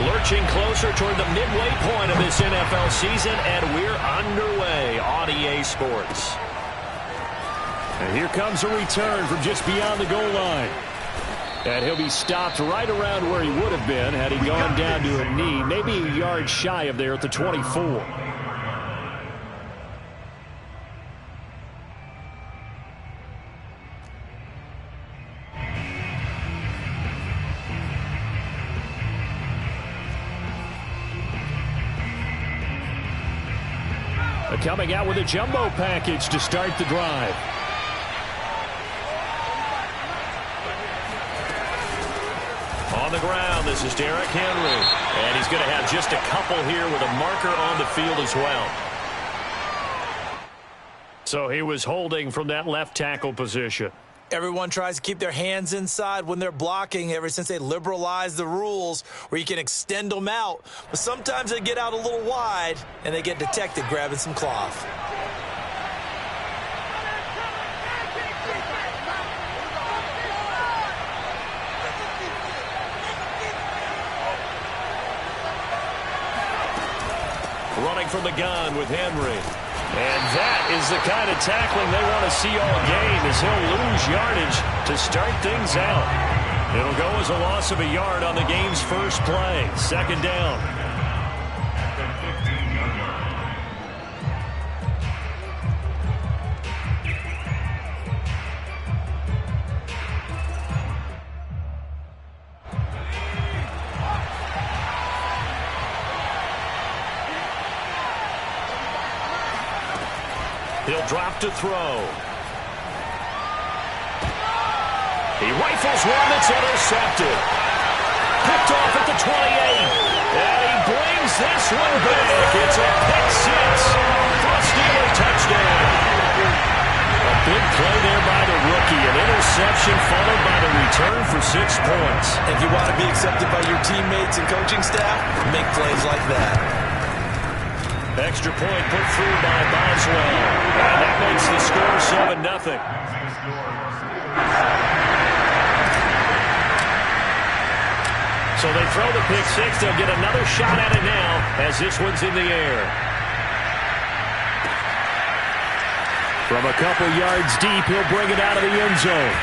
Lurching closer toward the midway point of this NFL season, and we're underway on EA Sports. And here comes a return from just beyond the goal line. And he'll be stopped right around where he would have been had he gone down to a knee, maybe a yard shy of there at the 24. Coming out with a jumbo package to start the drive. On the ground, this is Derrick Henry. And he's going to have just a couple here with a marker on the field as well. So he was holding from that left tackle position. Everyone tries to keep their hands inside when they're blocking ever since they liberalized the rules where you can extend them out. But sometimes they get out a little wide and they get detected grabbing some cloth. Running from the gun with Henry. And that is the kind of tackling they want to see all game, as he'll lose yardage to start things out. It'll go as a loss of a yard on the game's first play. Second down. He'll drop to throw. He rifles one that's intercepted. Picked off at the 28. And he brings this one back. It's a pick six for a Steeler touchdown. A big play there by the rookie. An interception followed by the return for 6 points. If you want to be accepted by your teammates and coaching staff, make plays like that. Extra point put through by Boswell. And that makes the score 7-0. So they throw the pick six. They'll get another shot at it now as this one's in the air. From a couple yards deep, he'll bring it out of the end zone.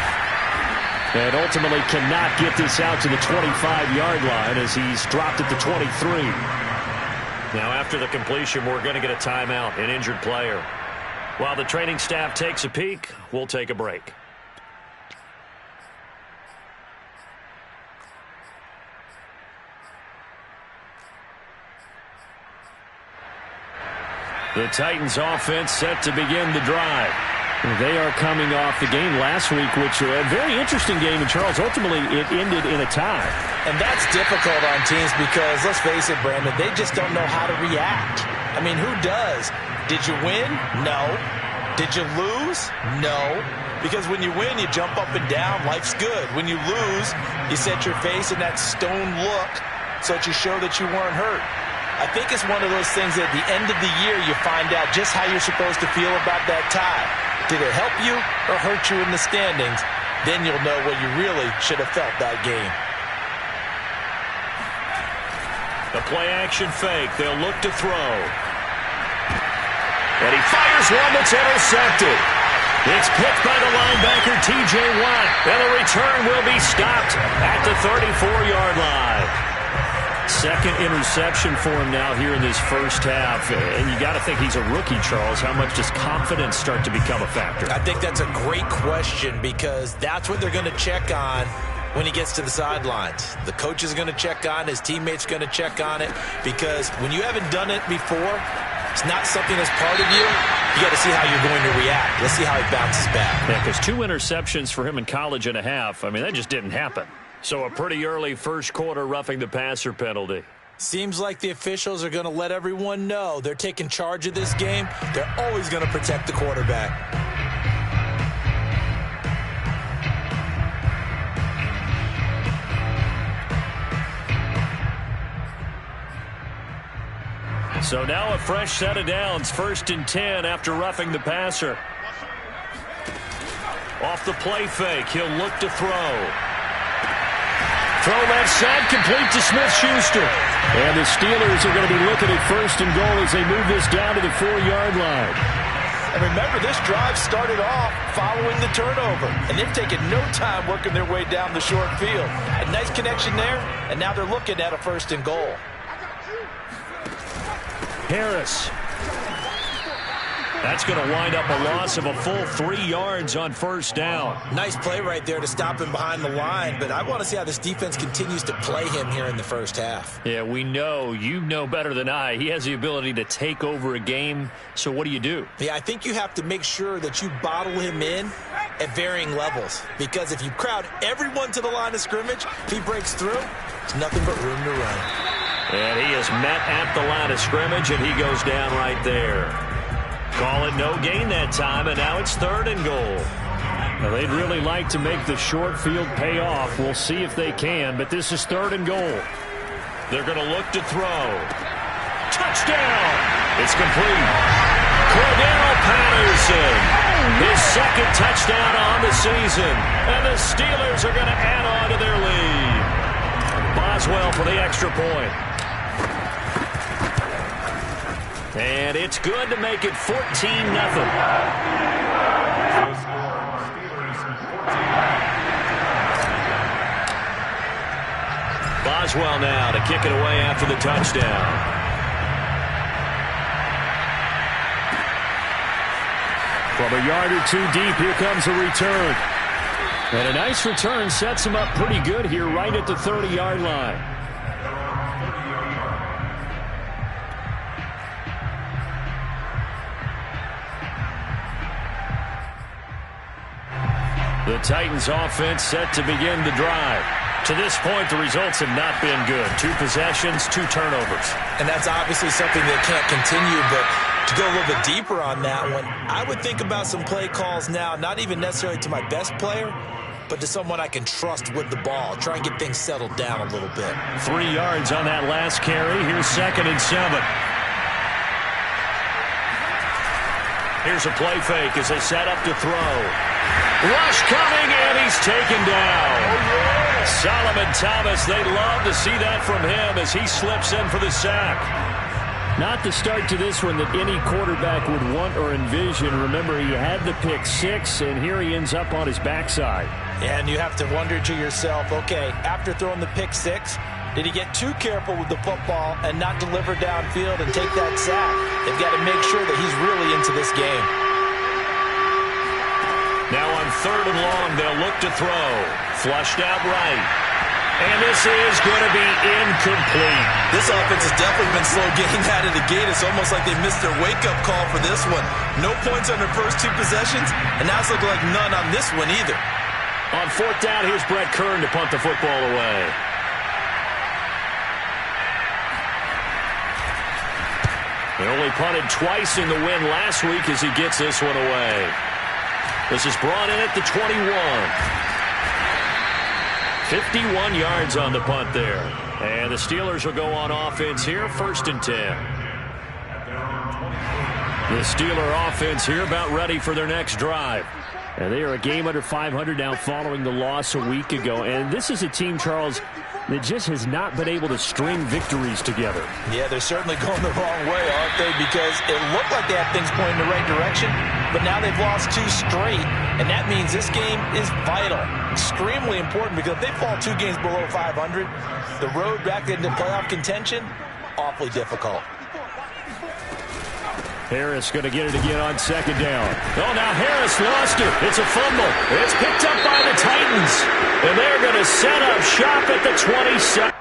And ultimately cannot get this out to the 25-yard line as he's dropped at the 23. Now, after the completion, we're going to get a timeout, an injured player. While the training staff takes a peek, we'll take a break. The Titans offense set to begin the drive. They are coming off the game last week, which was a very interesting game. And, Charles, ultimately it ended in a tie. And that's difficult on teams because, let's face it, Brandon, they just don't know how to react. I mean, who does? Did you win? No. Did you lose? No. Because when you win, you jump up and down. Life's good. When you lose, you set your face in that stone look so that you show that you weren't hurt. I think it's one of those things that at the end of the year you find out just how you're supposed to feel about that tie. Did it help you or hurt you in the standings? Then you'll know what you really should have felt that game. The play-action fake. They'll look to throw. And he fires one that's intercepted. It's picked by the linebacker, T.J. Watt. And the return will be stopped at the 34-yard line. Second interception for him now here in this first half. And you got to think he's a rookie, Charles. How much does confidence start to become a factor? I think that's a great question because that's what they're going to check on when he gets to the sidelines. The coach is going to check on, his teammates going to check on it, because when you haven't done it before, it's not something that's part of you. You got to see how you're going to react. Let's see how he bounces back. Yeah, because 2 interceptions for him in college and a half. I mean, that just didn't happen. So a pretty early first quarter roughing the passer penalty. Seems like the officials are going to let everyone know they're taking charge of this game. They're always going to protect the quarterback. So now a fresh set of downs, 1st and 10 after roughing the passer. Off the play fake, he'll look to throw. Throw left side, complete to Smith-Schuster. And the Steelers are going to be looking at 1st and goal as they move this down to the 4-yard line. And remember, this drive started off following the turnover. And they've taken no time working their way down the short field. A nice connection there, and now they're looking at a 1st and goal. Harris. That's going to wind up a loss of a full 3 yards on 1st down. Nice play right there to stop him behind the line, but I want to see how this defense continues to play him here in the 1st half. Yeah, we know. You know better than I. He has the ability to take over a game, so what do you do? Yeah, I think you have to make sure that you bottle him in at varying levels, because if you crowd everyone to the line of scrimmage, if he breaks through, there's nothing but room to run. And he is met at the line of scrimmage, and he goes down right there. Call it no gain that time, and now it's 3rd and goal. Now, they'd really like to make the short field pay off. We'll see if they can, but this is 3rd and goal. They're going to look to throw. Touchdown! It's complete. Cordero Patterson, his 2nd touchdown on the season, and the Steelers are going to add on to their lead. Boswell for the extra point. And it's good to make it 14-0. Boswell now to kick it away after the touchdown. From a yard or 2 deep, here comes a return. And a nice return sets him up pretty good here right at the 30-yard line. The Titans offense set to begin the drive. To this point, the results have not been good. 2 possessions, 2 turnovers. And that's obviously something that can't continue, but to go a little bit deeper on that one, I would think about some play calls now, not even necessarily to my best player, but to someone I can trust with the ball. Try and get things settled down a little bit. 3 yards on that last carry. Here's 2nd and 7. Here's a play fake as they set up to throw. Rush coming, and he's taken down. Solomon Thomas, they love to see that from him as he slips in for the sack. Not the start to this one that any quarterback would want or envision. Remember, he had the pick 6, and here he ends up on his backside. And you have to wonder to yourself, okay, after throwing the pick 6, did he get too careful with the football and not deliver downfield and take that sack? They've got to make sure that he's really into this game. Now on 3rd and long, they'll look to throw. Flushed out right. And this is going to be incomplete. This offense has definitely been slow getting out of the gate. It's almost like they missed their wake-up call for this one. No points on their first 2 possessions, and now it's looking like none on this one either. On 4th down, here's Brett Kern to punt the football away. He only punted twice in the win last week as he gets this one away. This is brought in at the 21. 51 yards on the punt there. And the Steelers will go on offense here, 1st and 10. The Steeler offense here about ready for their next drive. And they are a game under 500 now following the loss a week ago. And this is a team, Charles, that just has not been able to string victories together. Yeah, they're certainly going the wrong way, aren't they? Because it looked like they had things pointing in the right direction, but now they've lost 2 straight, and that means this game is vital, extremely important, because if they fall 2 games below 500, the road back into playoff contention, awfully difficult. Harris going to get it again on 2nd down. Oh, now Harris lost it. It's a fumble. It's picked up by the Titans. And they're going to set up shop at the 27.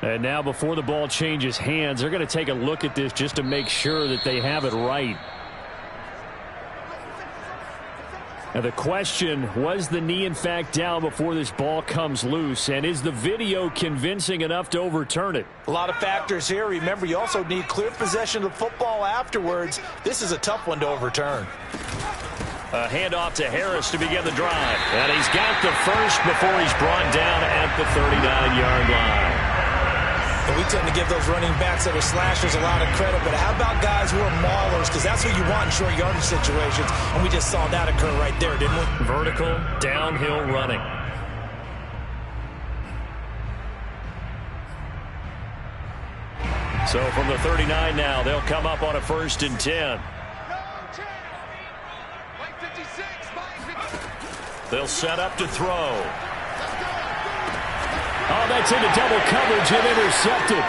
And now before the ball changes hands, they're going to take a look at this just to make sure that they have it right. And the question, was the knee in fact down before this ball comes loose? And is the video convincing enough to overturn it? A lot of factors here. Remember, you also need clear possession of the football afterwards. This is a tough one to overturn. A handoff to Harris to begin the drive. And he's got the first before he's brought down at the 39-yard line. And we tend to give those running backs that are slashers a lot of credit, but how about guys who are maulers? Because that's what you want in short yardage situations, and we just saw that occur right there, didn't we? Vertical, downhill running. So from the 39 now, they'll come up on a 1st and 10. They'll set up to throw. Oh, that's into double coverage and intercepted.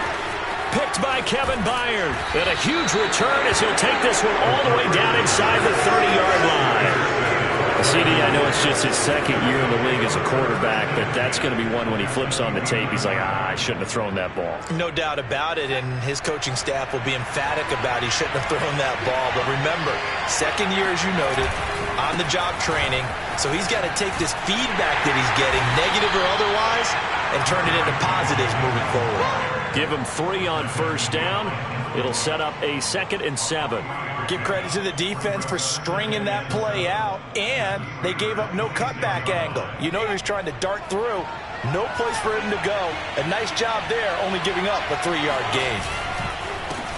Picked by Kevin Byard. And a huge return as he'll take this one all the way down inside the 30-yard line. CD, I know it's just his second year in the league as a quarterback, but that's going to be one when he flips on the tape. He's like, I shouldn't have thrown that ball. No doubt about it, and his coaching staff will be emphatic about he shouldn't have thrown that ball. But remember, second year, as you noted, on-the-job training, so he's got to take this feedback that he's getting, negative or otherwise, and turn it into positives moving forward. Give him 3 on 1st down. It'll set up a 2nd and 7. Give credit to the defense for stringing that play out, and they gave up no cutback angle. You know he was trying to dart through. No place for him to go. A nice job there, only giving up a 3-yard gain.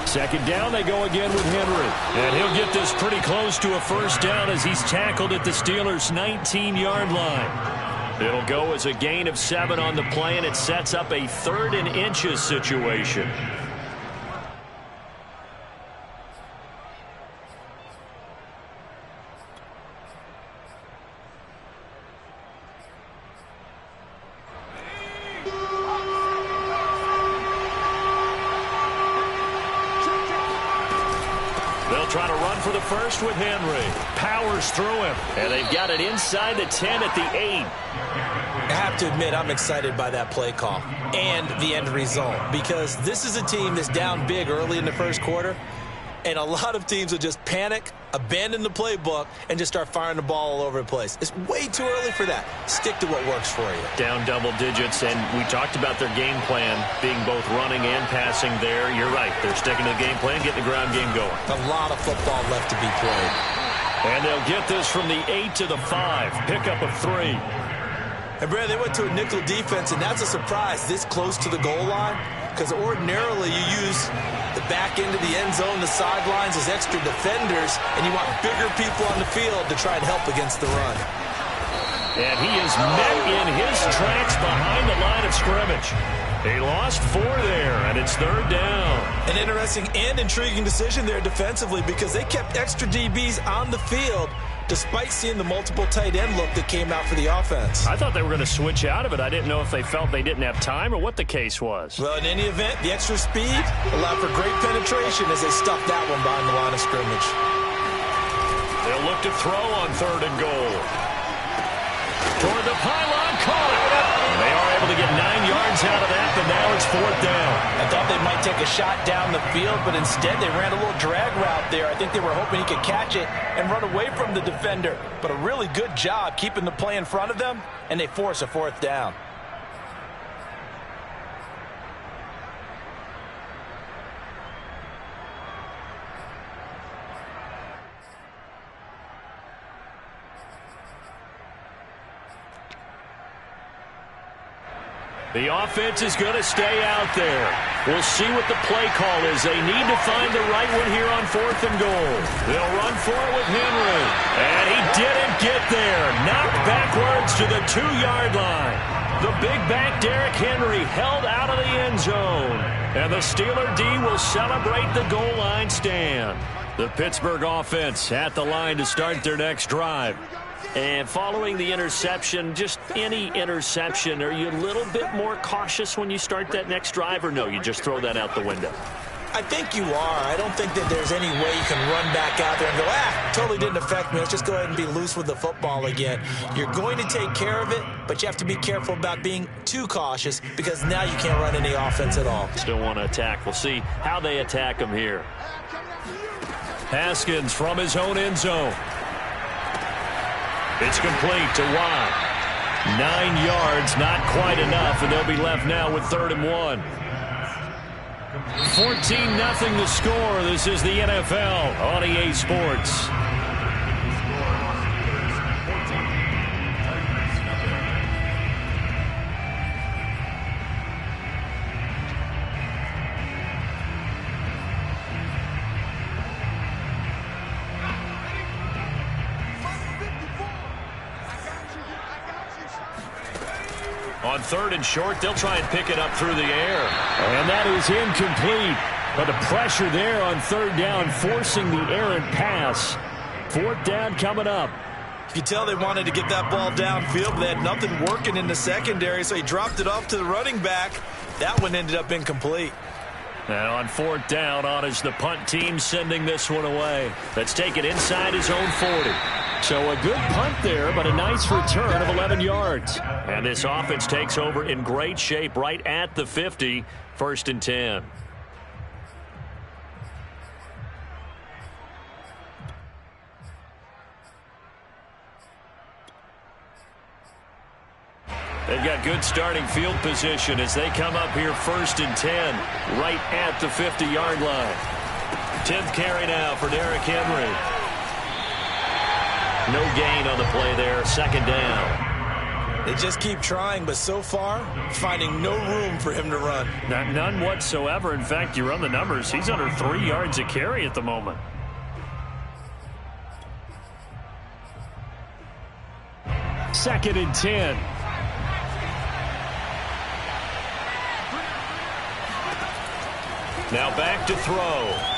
2nd down, they go again with Henry. And he'll get this pretty close to a 1st down as he's tackled at the Steelers' 19-yard line. It'll go as a gain of 7 on the play, and it sets up a 3rd and inches situation. They'll try to run for the first with Henry. Powers through him. And they've got it inside the 10 at the 8. I have to admit, I'm excited by that play call and the end result, because this is a team that's down big early in the first quarter, and a lot of teams will just panic, abandon the playbook, and just start firing the ball all over the place. It's way too early for that. Stick to what works for you. Down double digits, and we talked about their game plan being both running and passing there. You're right. They're sticking to the game plan, getting the ground game going. A lot of football left to be played. And they'll get this from the 8 to the 5. Pickup of 3. And, Brad, they went to a nickel defense, and that's a surprise this close to the goal line, because ordinarily you use the back end of the end zone, the sidelines as extra defenders, and you want bigger people on the field to try and help against the run. And he is met in his tracks behind the line of scrimmage. He lost 4 there, and it's 3rd down. An interesting and intriguing decision there defensively, because they kept extra DBs on the field despite seeing the multiple tight end look that came out for the offense. I thought they were going to switch out of it. I didn't know if they felt they didn't have time or what the case was. Well, in any event, the extra speed allowed for great penetration as they stuffed that one behind the line of scrimmage. They'll look to throw on 3rd and goal. Toward the pylon, caught. They are able to get 9 yards out of that, but now it's 4th down. I thought they might take a shot down the field, but instead they ran a little drag route there. I think they were hoping he could catch it and run away from the defender. But a really good job keeping the play in front of them, and they force a 4th down. The offense is going to stay out there. We'll see what the play call is. They need to find the right one here on 4th and goal. They'll run for it with Henry. And he didn't get there. Knocked backwards to the 2-yard line. The big back Derrick Henry held out of the end zone. And the Steeler D will celebrate the goal line stand. The Pittsburgh offense at the line to start their next drive. And following the interception, just any interception, are you a little bit more cautious when you start that next drive, or no, you just throw that out the window? I think you are. I don't think that there's any way you can run back out there and go, totally didn't affect me. Let's just go ahead and be loose with the football again. You're going to take care of it, but you have to be careful about being too cautious, because now you can't run any offense at all. Still want to attack. We'll see how they attack him here. Haskins from his own end zone. It's complete to Watt. 9 yards, not quite enough, and they'll be left now with 3rd and 1. 14-0 the score. This is the NFL on EA Sports. On 3rd and short, they'll try and pick it up through the air. And that is incomplete. But the pressure there on 3rd down, forcing the errant pass. 4th down coming up. You could tell they wanted to get that ball downfield, but they had nothing working in the secondary, so he dropped it off to the running back. That one ended up incomplete. And on 4th down, on is the punt team sending this one away. Let's take it inside his own 40. So a good punt there, but a nice return of 11 yards. And this offense takes over in great shape right at the 50, 1st and 10. They've got good starting field position as they come up here 1st and 10, right at the 50-yard line. 10th carry now for Derrick Henry. No gain on the play there, 2nd down. They just keep trying, but so far, finding no room for him to run. None whatsoever. In fact, you run the numbers, he's under 3 yards a carry at the moment. Second and 10. Now back to throw.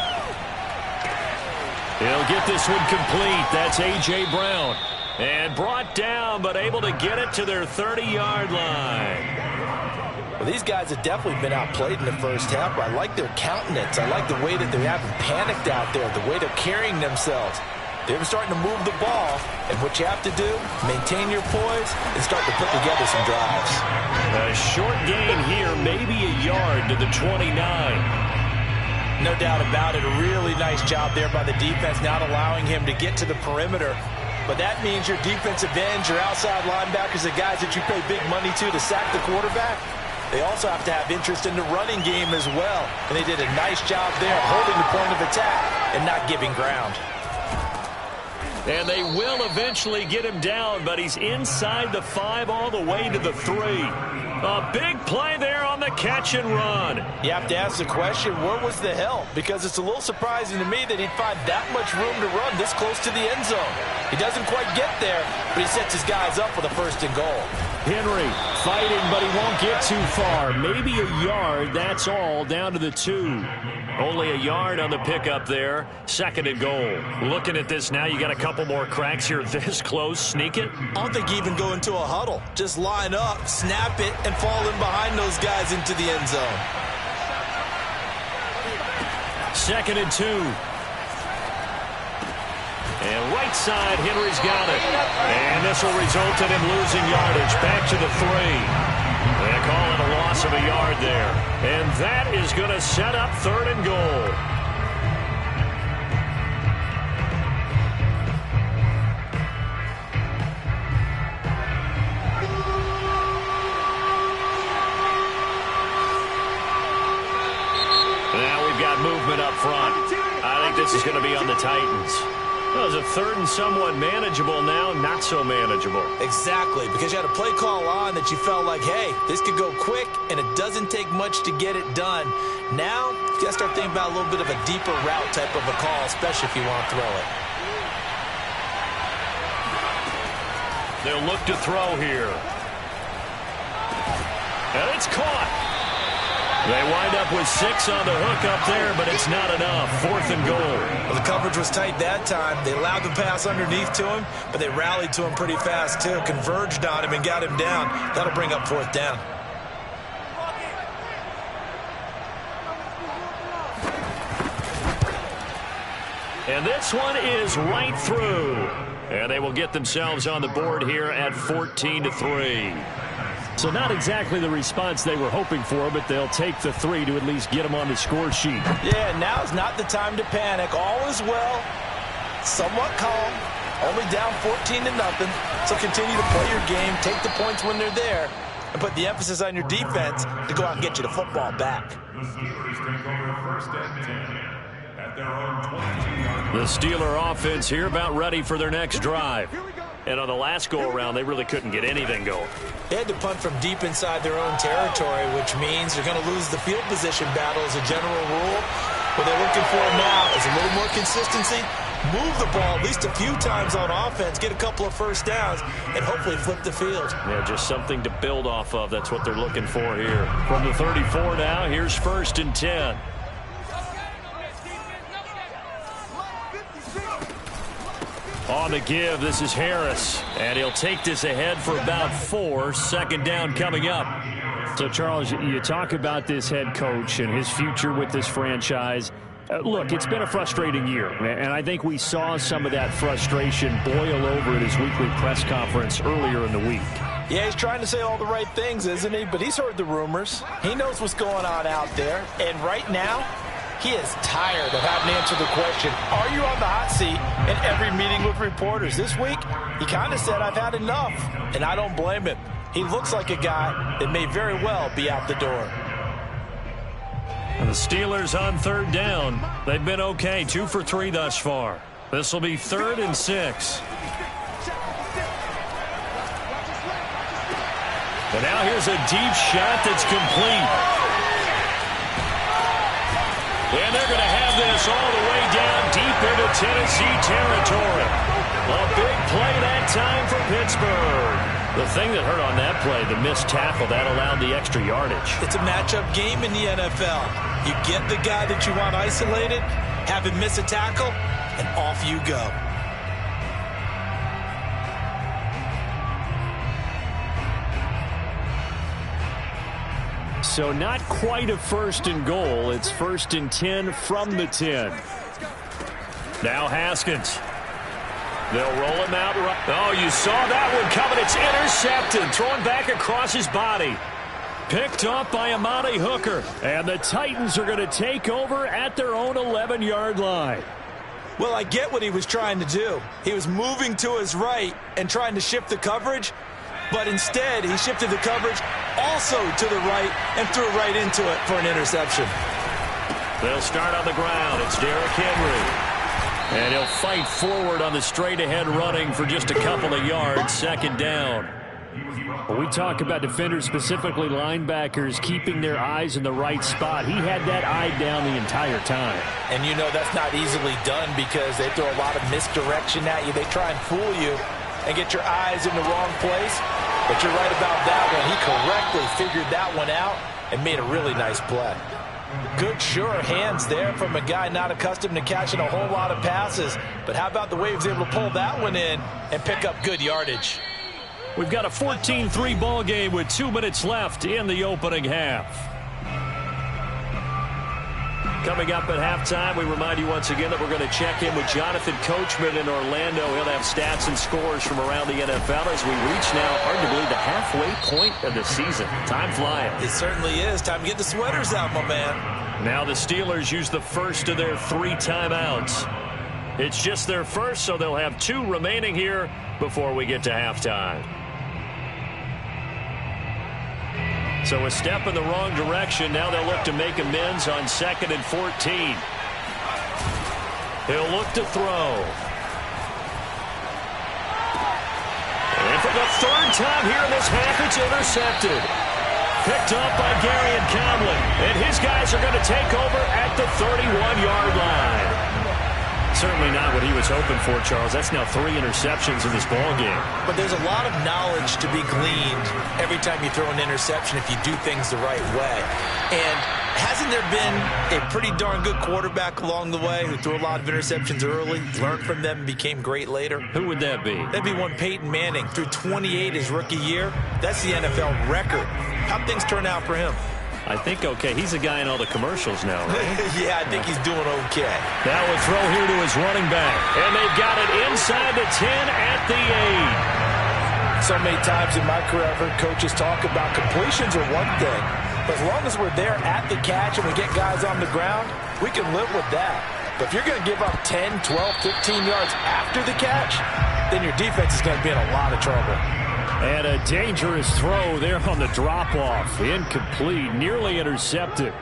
He'll get this one complete. That's A.J. Brown. And brought down, but able to get it to their 30-yard line. Well, these guys have definitely been outplayed in the first half, but I like their countenance. I like the way that they haven't panicked out there, the way they're carrying themselves. They're starting to move the ball, and what you have to do, maintain your poise and start to put together some drives. A short gain here, maybe a yard to the 29. No doubt about it. A really nice job there by the defense, not allowing him to get to the perimeter. But that means your defensive ends, your outside linebackers, the guys that you pay big money to sack the quarterback, they also have to have interest in the running game as well. And they did a nice job there holding the point of attack and not giving ground. And they will eventually get him down, but he's inside the 5 all the way to the 3. A big play there on the catch and run. You have to ask the question, where was the help? Because it's a little surprising to me that he'd find that much room to run this close to the end zone. He doesn't quite get there, but he sets his guys up for the 1st and goal. Henry fighting, but he won't get too far. Maybe a yard, that's all, down to the 2. Only a yard on the pickup there. 2nd and goal. Looking at this now, you got a couple more cracks here this close. Sneak it? I don't think you even go into a huddle. Just line up, snap it, and fall in behind those guys into the end zone. 2nd and 2. And right side, Henry's got it. And this will result in him losing yardage. Back to the 3. They call it a loss of a yard there. And that is going to set up 3rd and goal. Now we've got movement up front. I think this is going to be on the Titans. Well, it's a 3rd and somewhat manageable now, not so manageable. Exactly, because you had a play call on that you felt like, hey, this could go quick, and it doesn't take much to get it done. Now, you got to start thinking about a little bit of a deeper route type of a call, especially if you want to throw it. They'll look to throw here. And it's caught. They wind up with 6 on the hook up there, but it's not enough. 4th and goal. Well, the coverage was tight that time. They allowed the pass underneath to him, but they rallied to him pretty fast, too. Converged on him and got him down. That'll bring up 4th down. And this one is right through. And they will get themselves on the board here at 14-3. So not exactly the response they were hoping for, but they'll take the 3 to at least get them on the score sheet. Yeah, now's not the time to panic. All is well, somewhat calm, Only down 14-0, so continue to play your game, take the points when they're there, and put the emphasis on your defense to go out and get you the football back. The Steeler offense here about ready for their next drive. And on the last go-around, they really couldn't get anything going. They had to punt from deep inside their own territory, which means they're going to lose the field position battle as a general rule. What they're looking for now is a little more consistency, move the ball at least a few times on offense, get a couple of first downs, and hopefully flip the field. Yeah, just something to build off of. That's what they're looking for here. From the 34 now, here's 1st and 10. On the give, this is Harris, and he'll take this ahead for about 4. 2nd down coming up. So, Charles, you talk about this head coach and his future with this franchise. Look, it's been a frustrating year, and I think we saw some of that frustration boil over at his weekly press conference earlier in the week. Yeah, he's trying to say all the right things, isn't he? But he's heard the rumors. He knows what's going on out there, and right now, he is tired of having to answer the question, are you on the hot seat in every meeting with reporters? This week, he kind of said, I've had enough, and I don't blame him. He looks like a guy that may very well be out the door. And the Steelers on 3rd down. They've been okay, 2 for 3 thus far. This will be 3rd and 6. And now here's a deep shot that's complete. And they're going to have this all the way down deep into Tennessee territory. A big play that time for Pittsburgh. The thing that hurt on that play, the missed tackle, that allowed the extra yardage. It's a matchup game in the NFL. You get the guy that you want isolated, have him miss a tackle, and off you go. So not quite a 1st and goal. It's 1st and 10 from the 10. Now Haskins. They'll roll him out. Oh, you saw that one coming. It's intercepted. Thrown back across his body. Picked off by Amani Hooker. And the Titans are going to take over at their own 11-yard line. Well, I get what he was trying to do. He was moving to his right and trying to shift the coverage. But instead, he shifted the coverage also to the right and threw right into it for an interception. They'll start on the ground. It's Derrick Henry. And he'll fight forward on the straight-ahead running for just a couple of yards. 2nd down. When we talk about defenders, specifically linebackers, keeping their eyes in the right spot, he had that eye down the entire time. And you know that's not easily done because they throw a lot of misdirection at you. They try and fool you and get your eyes in the wrong place. But you're right about that one. He correctly figured that one out and made a really nice play. Good, sure hands there from a guy not accustomed to catching a whole lot of passes. But how about the way he was able to pull that one in and pick up good yardage? We've got a 14-3 ball game with 2 minutes left in the opening half. Coming up at halftime, we remind you once again that we're going to check in with Jonathan Coachman in Orlando. He'll have stats and scores from around the NFL as we reach now arguably the halfway point of the season. Time flying. It certainly is. Time to get the sweaters out, my man. Now the Steelers use the first of their 3 timeouts. It's just their first, so they'll have 2 remaining here before we get to halftime. So a step in the wrong direction. Now they'll look to make amends on 2nd and 14. He'll look to throw. And for the 3rd time here in this half, it's intercepted. Picked up by Garyon Conley. And his guys are going to take over at the 31-yard line. Certainly not what he was hoping for, Charles. That's now 3 interceptions in this ball game. But there's a lot of knowledge to be gleaned every time you throw an interception if you do things the right way. And hasn't there been a pretty darn good quarterback along the way who threw a lot of interceptions early, learned from them, and became great later? Who would that be? That'd be one Peyton Manning. Threw 28 his rookie year. That's the NFL record. How'd things turn out for him? I think okay. He's a guy in all the commercials now, right? Yeah, I think he's doing okay. Now a throw here to his running back. And they've got it inside the 10 at the 8. So many times in my career, I've heard coaches talk about completions are one thing. But as long as we're there at the catch and we get guys on the ground, we can live with that. But if you're going to give up 10, 12, 15 yards after the catch, then your defense is going to be in a lot of trouble. And a dangerous throw there on the drop-off. Incomplete, nearly intercepted.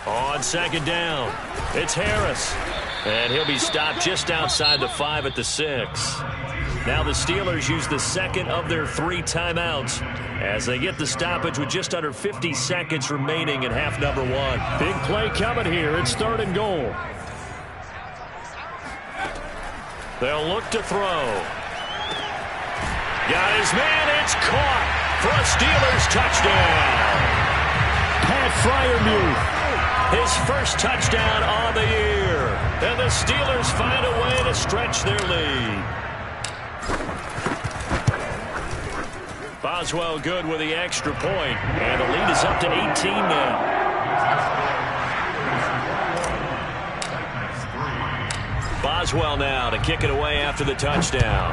On second down, it's Harris. And he'll be stopped just outside the 5 at the 6. Now the Steelers use the second of their 3 timeouts as they get the stoppage with just under 50 seconds remaining in half number 1. Big play coming here. It's 3rd and goal. They'll look to throw. Got his man. It's caught for a Steelers touchdown. Pat Freiermuth. His first touchdown on the year. And the Steelers find a way to stretch their lead. Boswell good with the extra point. And the lead is up to 18 now. Boswell now to kick it away after the touchdown.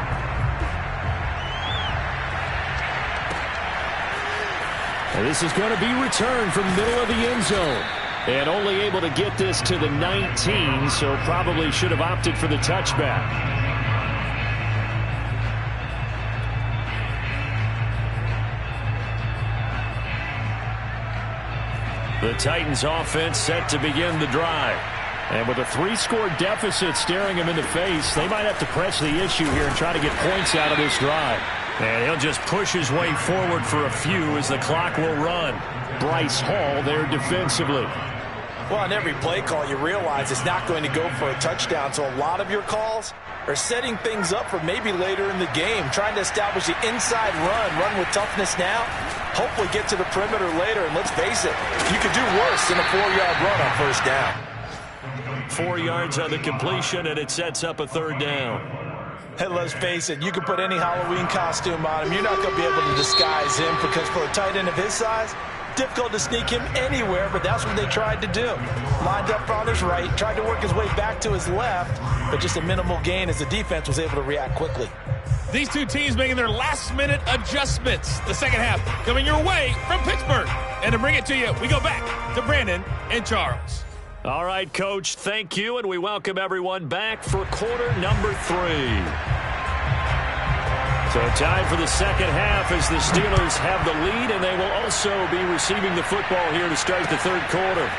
And this is going to be returned from middle of the end zone. And only able to get this to the 19, so probably should have opted for the touchback. The Titans offense set to begin the drive. And with a 3-score deficit staring him in the face, they might have to press the issue here and try to get points out of this drive. And he'll just push his way forward for a few as the clock will run. Bryce Hall there defensively. Well, on every play call, you realize it's not going to go for a touchdown. So a lot of your calls are setting things up for maybe later in the game, trying to establish the inside run with toughness now, hopefully get to the perimeter later. And let's face it, you could do worse than a 4-yard run on first down. 4 yards on the completion, and it sets up a 3rd down. Hey, let's face it, you can put any Halloween costume on him. You're not going to be able to disguise him because for a tight end of his size, difficult to sneak him anywhere, but that's what they tried to do. Lined up on his right, tried to work his way back to his left, but just a minimal gain as the defense was able to react quickly. These two teams making their last-minute adjustments. The second half coming your way from Pittsburgh. And to bring it to you, we go back to Brandon and Charles. All right, Coach, thank you, and we welcome everyone back for quarter number 3. So time for the second half as the Steelers have the lead, and they will also be receiving the football here to start the 3rd quarter.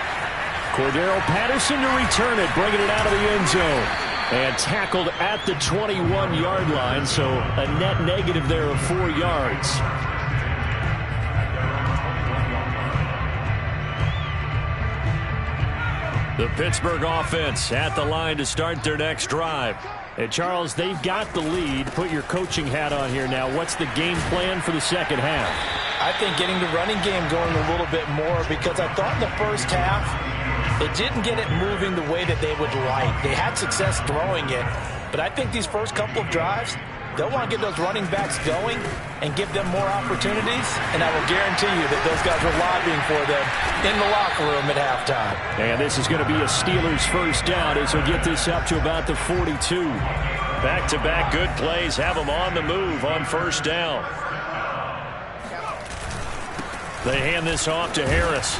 Cordero Patterson to return it, bringing it out of the end zone. And tackled at the 21-yard line, so a net negative there of 4 yards. The Pittsburgh offense at the line to start their next drive. And Charles, they've got the lead. Put your coaching hat on here now. What's the game plan for the second half? I think getting the running game going a little bit more because I thought in the first half they didn't get it moving the way that they would like. They had success throwing it, but I think these first couple of drives, they'll want to get those running backs going and give them more opportunities, and I will guarantee you that those guys were lobbying for them in the locker room at halftime. And this is going to be a Steelers first down as we'll get this up to about the 42. Back-to-back good plays have them on the move on first down. They hand this off to Harris.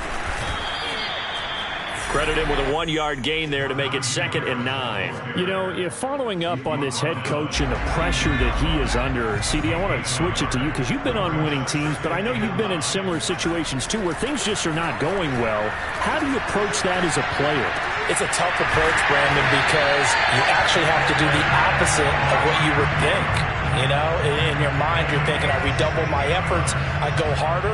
Credit him with a 1-yard gain there to make it 2nd and 9. You know, if following up on this head coach and the pressure that he is under, CD, I want to switch it to you because you've been on winning teams, but I know you've been in similar situations too where things just are not going well. How do you approach that as a player? It's a tough approach, Brandon, because you actually have to do the opposite of what you would think. You know, in your mind, you're thinking, I redouble my efforts, I go harder.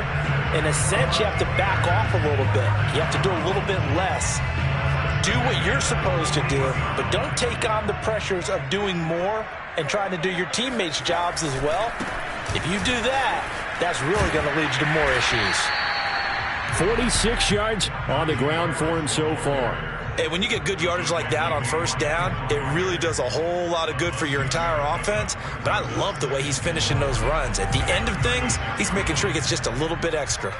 In a sense, you have to back off a little bit. You have to do a little bit less. Do what you're supposed to do, but don't take on the pressures of doing more and trying to do your teammates' jobs as well. If you do that, that's really going to lead you to more issues. 46 yards on the ground for him so far. Hey, when you get good yardage like that on first down, it really does a whole lot of good for your entire offense. But I love the way he's finishing those runs. At the end of things, he's making sure he gets just a little bit extra.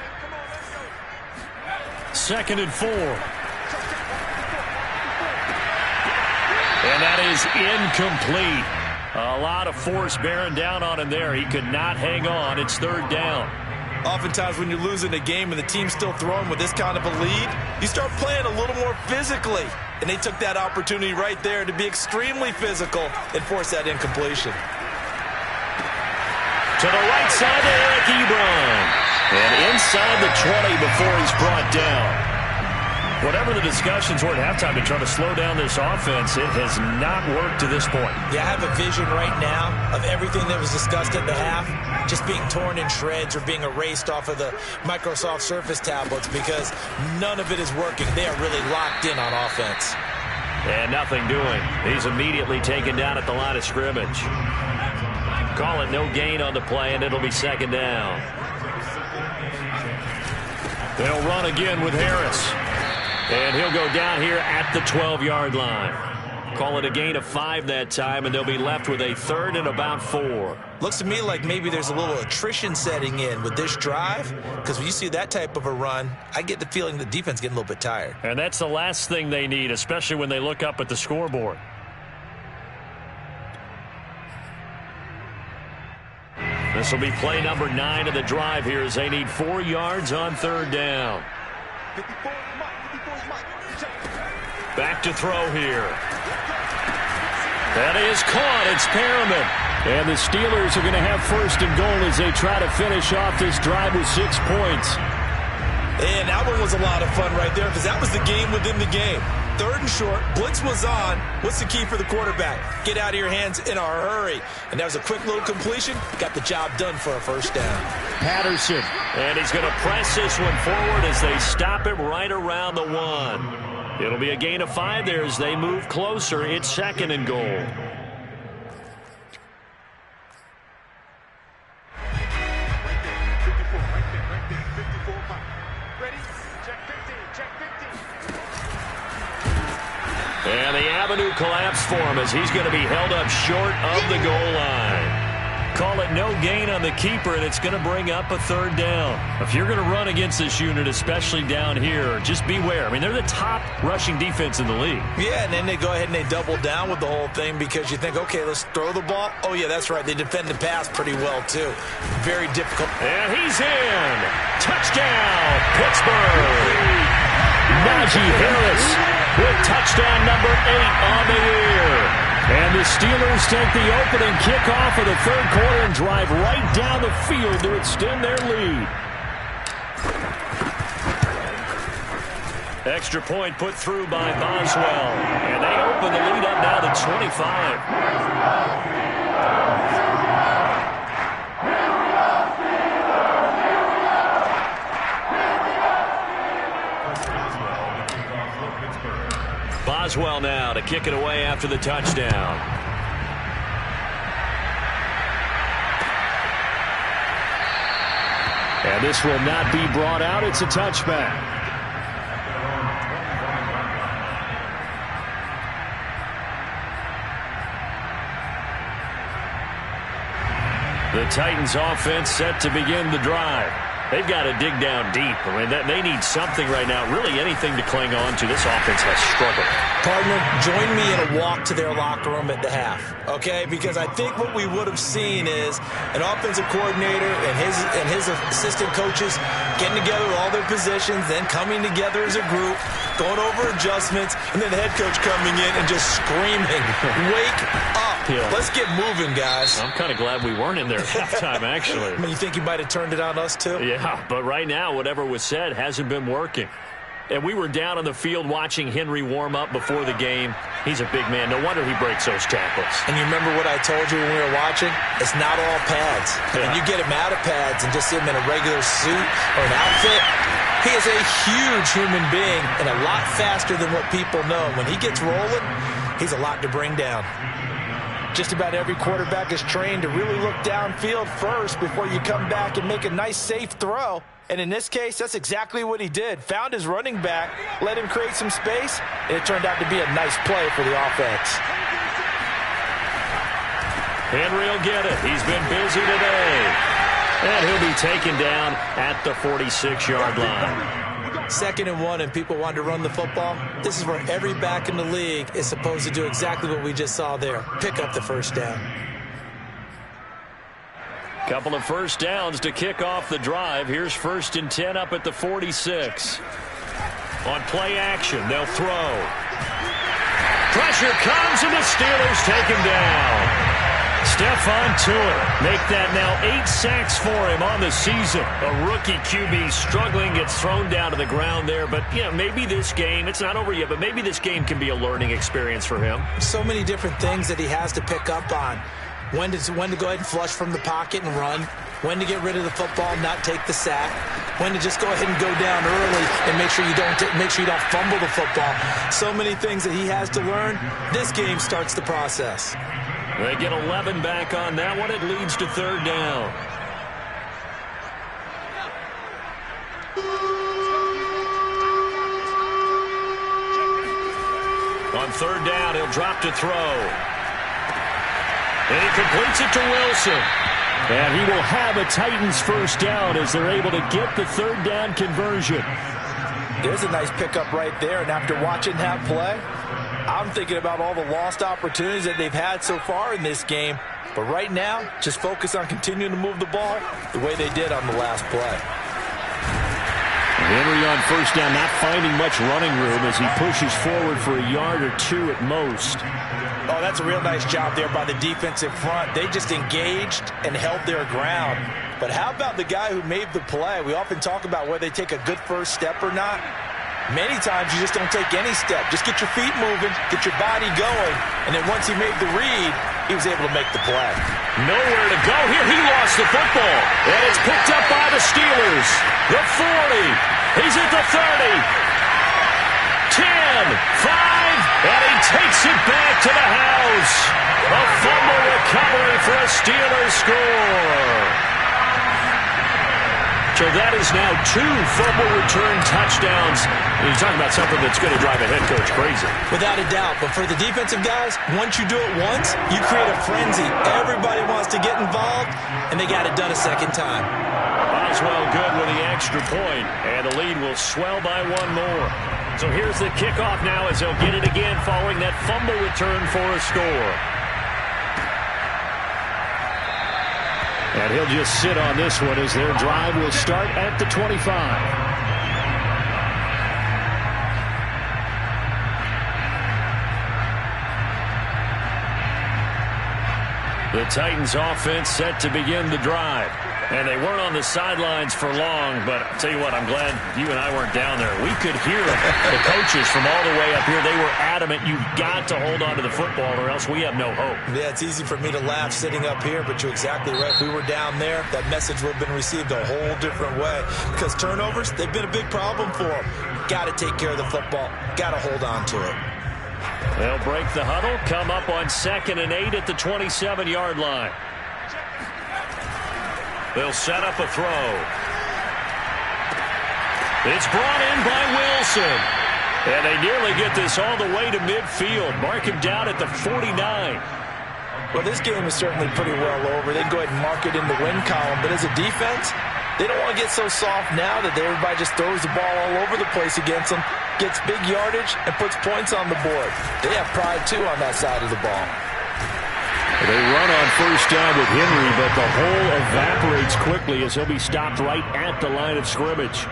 2nd and 4. And that is incomplete. A lot of force bearing down on him there. He could not hang on. It's 3rd down. Oftentimes when you're losing a game and the team's still throwing with this kind of a lead, you start playing a little more physically. And they took that opportunity right there to be extremely physical and force that incompletion. To the right side to Eric Ebron. And inside the 20 before he's brought down. Whatever the discussions were at halftime to try to slow down this offense, it has not worked to this point. Yeah, I have a vision right now of everything that was discussed at the half just being torn in shreds or being erased off of the Microsoft Surface tablets because none of it is working. They are really locked in on offense. And nothing doing. He's immediately taken down at the line of scrimmage. Call it no gain on the play, and it'll be second down. They'll run again with Harris. And he'll go down here at the 12-yard line. Call it a gain of 5 that time, and they'll be left with a 3rd and about 4. Looks to me like maybe there's a little attrition setting in with this drive, because when you see that type of a run, I get the feeling the defense getting a little bit tired. And that's the last thing they need, especially when they look up at the scoreboard. This will be play number 9 of the drive here as they need 4 yards on 3rd down. Back to throw here. That is caught. It's Perriman. And the Steelers are going to have 1st and goal as they try to finish off this drive with 6 points. And that one was a lot of fun right there because that was the game within the game. 3rd and short. Blitz was on. What's the key for the quarterback? Get out of your hands in a hurry. And that was a quick little completion. Got the job done for a 1st down. Patterson. And he's going to press this one forward as they stop it right around the 1. It'll be a gain of 5 there as they move closer. It's 2nd and goal. And the avenue collapsed for him as he's going to be held up short of the goal line. Call it no gain on the keeper, and it's going to bring up a 3rd down. If you're going to run against this unit, especially down here, just beware. I mean, they're the top rushing defense in the league. Yeah, and then they go ahead and they double down with the whole thing because you think, okay, let's throw the ball. Oh, yeah, that's right. They defend the pass pretty well, too. Very difficult. And he's in. Touchdown, Pittsburgh. Najee Harris with touchdown number 8 on the year. And the Steelers take the opening kickoff of the 3rd quarter and drive right down the field to extend their lead. Extra point put through by Boswell. And they open the lead up now to 25. Boswell now to kick it away after the touchdown. And this will not be brought out. It's a touchback. The Titans offense set to begin the drive. They've got to dig down deep. I mean, they need something right now, really anything to cling on to. This offense has struggled. Partner, join me in a walk to their locker room at the half, okay? Because I think what we would have seen is an offensive coordinator and his assistant coaches getting together with all their positions, then coming together as a group, going over adjustments, and then the head coach coming in and just screaming, wake up. Yeah. Let's get moving, guys. I'm kind of glad we weren't in there at halftime, actually. I mean, you think he might have turned it on us, too? Yeah, but right now, whatever was said hasn't been working. And we were down on the field watching Henry warm up before the game. He's a big man. No wonder he breaks those tackles. And you remember what I told you when we were watching? It's not all pads. Yeah. When you get him out of pads and just see him in a regular suit or an outfit, he is a huge human being and a lot faster than what people know. When he gets rolling, he's a lot to bring down. Just about every quarterback is trained to really look downfield first before you come back and make a nice, safe throw. And in this case, that's exactly what he did. Found his running back, let him create some space, and it turned out to be a nice play for the offense. Henry will get it. He's been busy today. And he'll be taken down at the 46-yard line. 2nd and 1, and people want to run the football. This is where every back in the league is supposed to do exactly what we just saw there. Pick up the 1st down. Couple of first downs to kick off the drive. Here's 1st and 10 up at the 46. On play action, they'll throw. Pressure comes, and the Steelers take him down. Stephon Tuitt make that now 8 sacks for him on the season. A rookie QB struggling, gets thrown down to the ground there. But, maybe this game, it's not over yet, but maybe this game can be a learning experience for him. So many different things that he has to pick up on. When to go ahead and flush from the pocket and run. When to get rid of the football and not take the sack. When to just go ahead and go down early and make sure you don't fumble the football. So many things that he has to learn. This game starts the process. They get 11 back on that one. It leads to 3rd down. On 3rd down, he'll drop to throw. And he completes it to Wilson. And he will have a Titans first down as they're able to get the 3rd down conversion. There's a nice pickup right there, and after watching that play, I'm thinking about all the lost opportunities that they've had so far in this game. But right now, just focus on continuing to move the ball the way they did on the last play. Henry on first down, not finding much running room as he pushes forward for a yard or 2 at most. Oh, that's a real nice job there by the defensive front. They just engaged and held their ground. But how about the guy who made the play? We often talk about whether they take a good first step or not. Many times you just don't take any step. Just get your feet moving, get your body going, and then once he made the read, he was able to make the play. Nowhere to go here. He lost the football, and it's picked up by the Steelers. The 40. He's at the 30. 10, 5, and he takes it back to the house. A fumble recovery for a Steelers score. So that is now 2 fumble return touchdowns. You're talking about something that's going to drive a head coach crazy. Without a doubt. But for the defensive guys, once you do it once, you create a frenzy. Everybody wants to get involved, and they got it done a second time. Boswell good with the extra point, and the lead will swell by 1 more. So here's the kickoff now as they'll get it again following that fumble return for a score. And he'll just sit on this one as their drive will start at the 25. The Titans offense set to begin the drive. And they weren't on the sidelines for long, but I'll tell you what, I'm glad you and I weren't down there. We could hear the coaches from all the way up here. They were adamant, you've got to hold on to the football or else we have no hope. Yeah, it's easy for me to laugh sitting up here, but you're exactly right. If we were down there, that message would have been received a whole different way. Because turnovers, they've been a big problem for them. Got to take care of the football. Got to hold on to it. They'll break the huddle, come up on 2nd and 8 at the 27-yard line. They'll set up a throw. It's brought in by Wilson. And they nearly get this all the way to midfield. Mark him down at the 49. Well, this game is certainly pretty well over. They can go ahead and mark it in the win column. But as a defense, they don't want to get so soft now that everybody just throws the ball all over the place against them, gets big yardage, and puts points on the board. They have pride, too, on that side of the ball. They run on first down with Henry, but the hole evaporates quickly as he'll be stopped right at the line of scrimmage.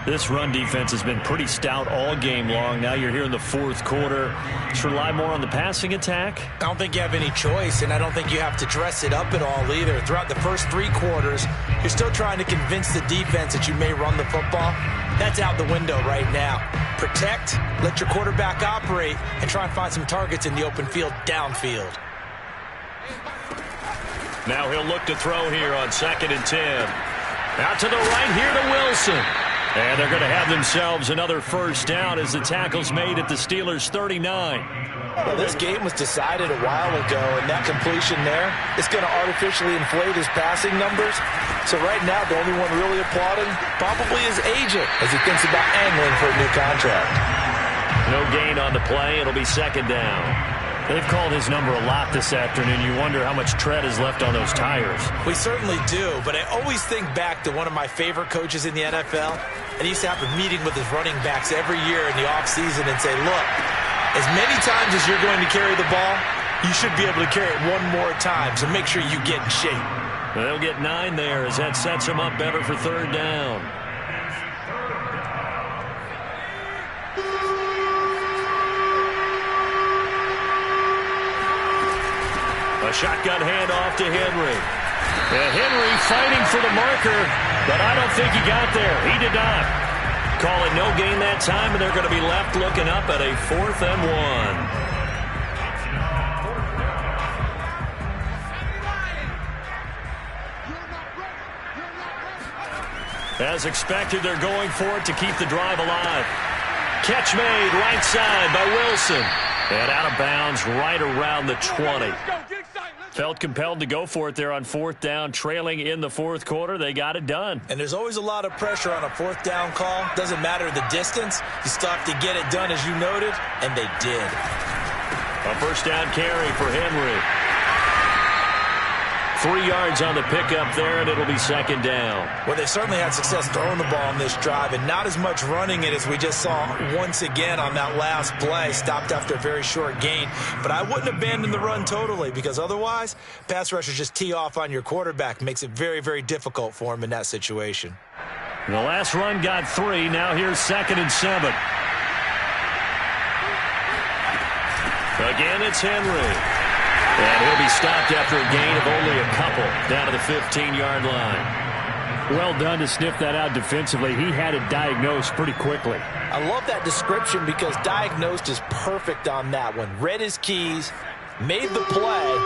This run defense has been pretty stout all game long. Now you're here in the 4th quarter. Just rely more on the passing attack? I don't think you have any choice, and I don't think you have to dress it up at all either. Throughout the first 3 quarters, you're still trying to convince the defense that you may run the football. That's out the window right now. Protect, let your quarterback operate, and try and find some targets in the open field downfield. Now he'll look to throw here on 2nd and 10. Out to the right here to Wilson. And they're going to have themselves another first down as the tackle's made at the Steelers' 39. Well, this game was decided a while ago, and that completion there is going to artificially inflate his passing numbers. So right now, the only one really applauding probably his agent as he thinks about angling for a new contract. No gain on the play. It'll be 2nd down. They've called his number a lot this afternoon. You wonder how much tread is left on those tires. We certainly do, but I always think back to one of my favorite coaches in the NFL, and he used to have a meeting with his running backs every year in the offseason and say, look, as many times as you're going to carry the ball, you should be able to carry it one more time, so make sure you get in shape. They'll get 9 there as that sets them up better for third down. A shotgun handoff to Henry. And Henry fighting for the marker, but I don't think he got there. He did not. Call it no gain that time, and they're going to be left looking up at a 4th and 1. As expected, they're going for it to keep the drive alive. Catch made right side by Wilson. And out of bounds right around the 20. Felt compelled to go for it there on 4th down, trailing in the 4th quarter. They got it done. And there's always a lot of pressure on a 4th down call. Doesn't matter the distance. You still have to get it done, as you noted, and they did. A 1st down carry for Henry. 3 yards on the pickup there, and it'll be 2nd down. Well, they certainly had success throwing the ball on this drive, and not as much running it as we just saw once again on that last play. Stopped after a very short gain. But I wouldn't abandon the run totally, because otherwise, pass rushers just tee off on your quarterback. Makes it very, very difficult for him in that situation. The last run got 3. Now here's 2nd and 7. Again, it's Henry. And he'll be stopped after a gain of only a couple down to the 15-yard line. Well done to sniff that out defensively. He had it diagnosed pretty quickly. I love that description because diagnosed is perfect on that one. Read his keys, made the play,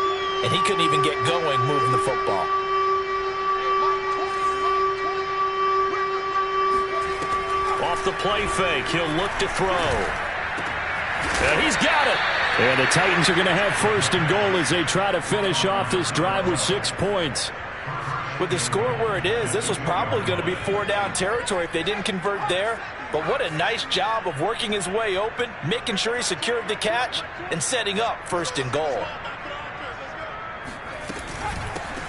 and he couldn't even get going moving the football. Off the play fake, he'll look to throw. And he's got it. And the Titans are going to have 1st and goal as they try to finish off this drive with 6 points. With the score where it is, this was probably going to be 4-down territory if they didn't convert there. But what a nice job of working his way open, making sure he secured the catch, and setting up 1st and goal.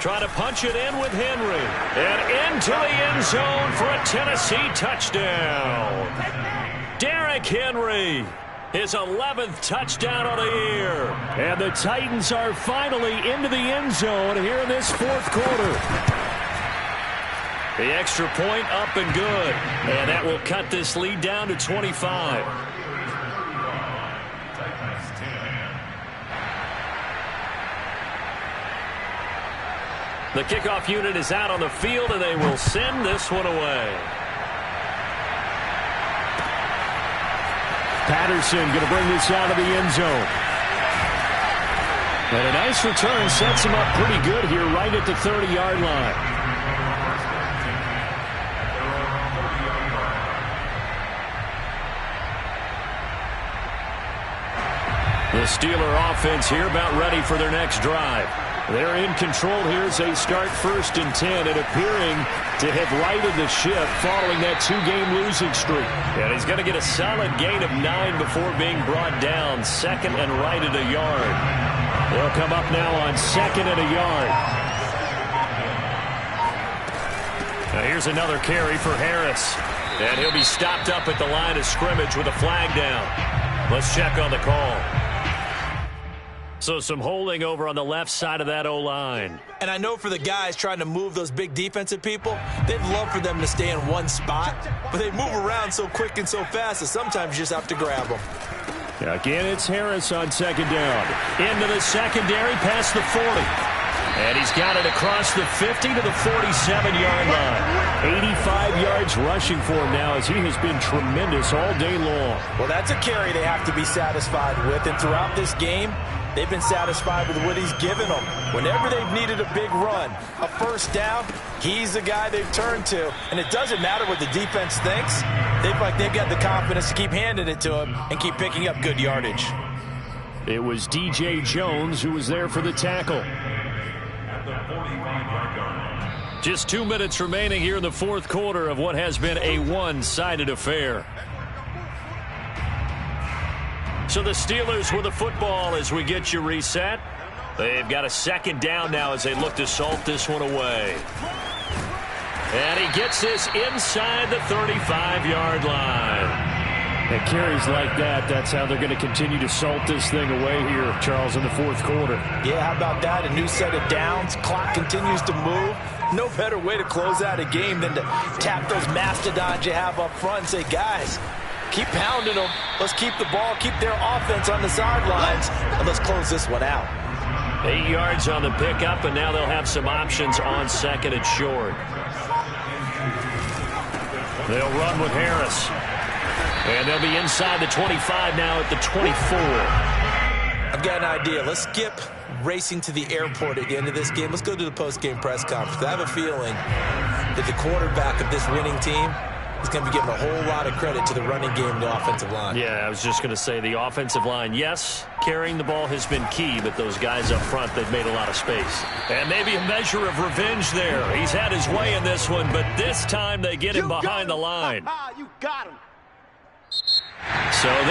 Trying to punch it in with Henry. And into the end zone for a Tennessee touchdown. Derrick Henry. His 11th touchdown of the year. And the Titans are finally into the end zone here in this 4th quarter. The extra point up and good. And that will cut this lead down to 25. The kickoff unit is out on the field, and they will send this one away. Patterson going to bring this out of the end zone. And a nice return sets him up pretty good here right at the 30-yard line. The Steeler offense here about ready for their next drive. They're in control here as they start 1st and 10 and appearing to have righted the ship following that 2-game losing streak. And he's going to get a solid gain of 9 before being brought down. 2nd and right at a yard. They'll come up now on 2nd and a yard. Now here's another carry for Harris. And he'll be stopped up at the line of scrimmage with a flag down. Let's check on the call. So some holding over on the left side of that O-line. And I know for the guys trying to move those big defensive people, they'd love for them to stay in one spot. But they move around so quick and so fast that sometimes you just have to grab them. Again, it's Harris on 2nd down. Into the secondary past the 40. And he's got it across the 50 to the 47-yard line. 85 yards rushing for him now as he has been tremendous all day long. Well, that's a carry they have to be satisfied with. And throughout this game, they've been satisfied with what he's given them. Whenever they've needed a big run, a 1st down, he's the guy they've turned to. And it doesn't matter what the defense thinks. They feel like they've got the confidence to keep handing it to him and keep picking up good yardage. It was DJ Jones who was there for the tackle. Just 2 minutes remaining here in the 4th quarter of what has been a one-sided affair. So the Steelers with the football as we get you reset. They've got a 2nd down now as they look to salt this one away. And he gets this inside the 35-yard line. And carries like that, that's how they're going to continue to salt this thing away here, Charles, in the fourth quarter. Yeah, how about that? A new set of downs. Clock continues to move. No better way to close out a game than to tap those mastodons you have up front and say, guys, keep pounding them. Let's keep the ball, keep their offense on the sidelines, and let's close this one out. 8 yards on the pickup, and now they'll have some options on second and short. They'll run with Harris. And they'll be inside the 25 now at the 24. I've got an idea. Let's skip racing to the airport at the end of this game. Let's go to the post-game press conference. I have a feeling that the quarterback of this winning team is going to be giving a whole lot of credit to the running game and the offensive line. Yeah, I was just going to say the offensive line, yes, carrying the ball has been key, but those guys up front, they've made a lot of space. And maybe a measure of revenge there. He's had his way in this one, but this time they get him behind the line. You got him. So this